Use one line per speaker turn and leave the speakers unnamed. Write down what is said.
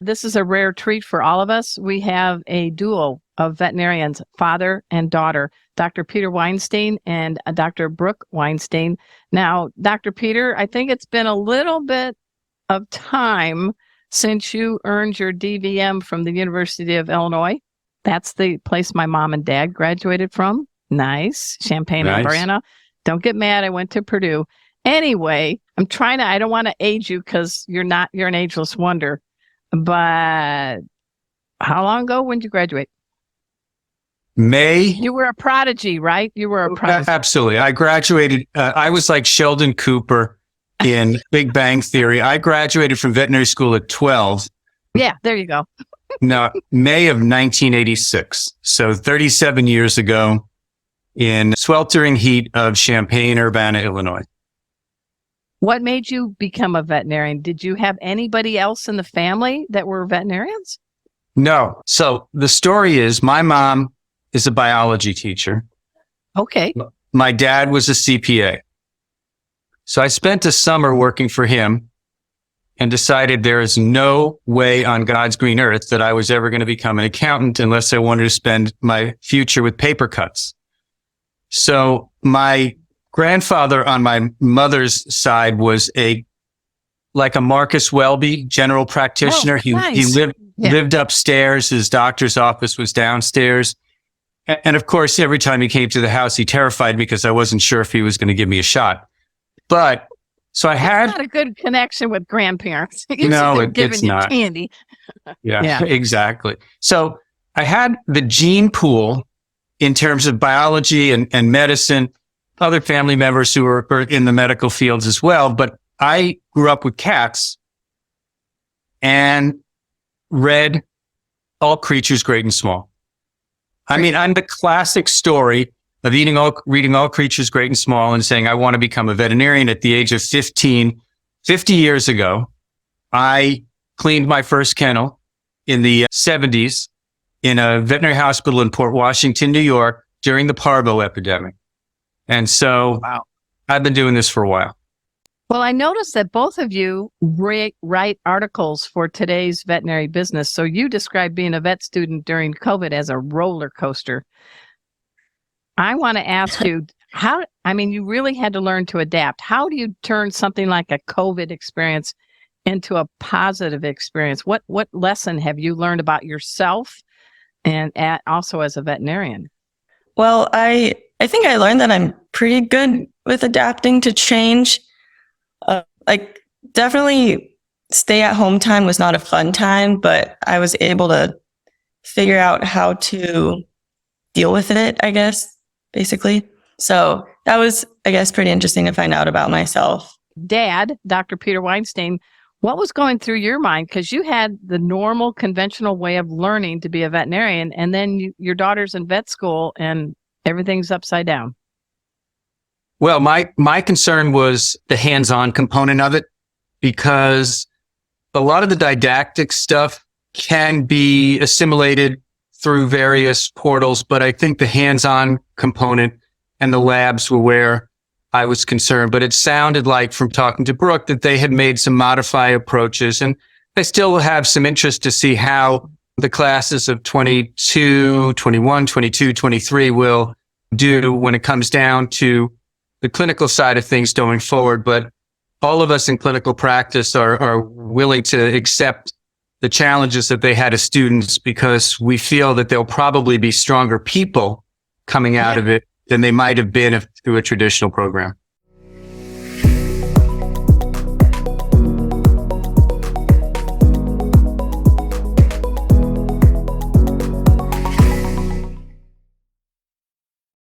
This is a rare treat for all of us. We have a duo of veterinarians, father and daughter, Dr. Peter Weinstein and Dr. Brooke Weinstein. Now, Dr. Peter, I think it's been a little bit of time since you earned your DVM from the University of Illinois. That's the place my mom and dad graduated from. Nice. Champaign-Urbana. Don't get mad. I went to Purdue. Anyway, I don't want to age you because you're an ageless wonder. But how long ago? When did you graduate?
May.
You were a prodigy, right? You were a prodigy.
Absolutely. I graduated. I was like Sheldon Cooper in Big Bang Theory. I graduated from veterinary school at 12.
Yeah, there you go.
No, May of 1986. So 37 years ago in sweltering heat of Champaign-Urbana, Illinois.
What made you become a veterinarian? Did you have anybody else in the family that were veterinarians?
No. So the story is my mom is a biology teacher.
Okay.
My dad was a CPA. So I spent a summer working for him and decided there is no way on God's green earth that I was ever going to become an accountant unless I wanted to spend my future with paper cuts. So my grandfather on my mother's side was like a Marcus Welby general practitioner.
Nice.
He lived upstairs. His doctor's office was downstairs. And of course, every time he came to the house, he terrified me because I wasn't sure if he was going to give me a shot. But so I had
not a good connection with grandparents.
No, it's not.
Candy.
Yeah, exactly. So I had the gene pool in terms of biology and medicine, other family members who were in the medical fields as well. But I grew up with cats and read All Creatures Great and Small. I mean, I'm the classic story of reading All Creatures Great and Small and saying, I want to become a veterinarian at the age of 15. 50 years ago, I cleaned my first kennel in the 70s in a veterinary hospital in Port Washington, New York, during the parvo epidemic. And so I've been doing this for a while.
Well, I noticed that both of you write articles for Today's Veterinary Business. So you described being a vet student during COVID as a roller coaster. I want to ask you, you really had to learn to adapt. How do you turn something like a COVID experience into a positive experience? What lesson have you learned about yourself and also as a veterinarian?
Well, I think I learned that I'm pretty good with adapting to change. Definitely stay at home time was not a fun time, but I was able to figure out how to deal with it, I guess, basically. So that was, I guess, pretty interesting to find out about myself.
Dad, Dr. Peter Weinstein, what was going through your mind? Because you had the normal, conventional way of learning to be a veterinarian, and then your daughter's in vet school and everything's upside down.
Well, my concern was the hands-on component of it, because a lot of the didactic stuff can be assimilated through various portals, but I think the hands-on component and the labs were where I was concerned. But it sounded like from talking to Brooke that they had made some modified approaches, and I still have some interest to see how the classes of 22, 21, 22, 23 will do when it comes down to the clinical side of things going forward. But all of us in clinical practice are willing to accept the challenges that they had as students, because we feel that they'll probably be stronger people coming out of it than they might have been through a traditional program.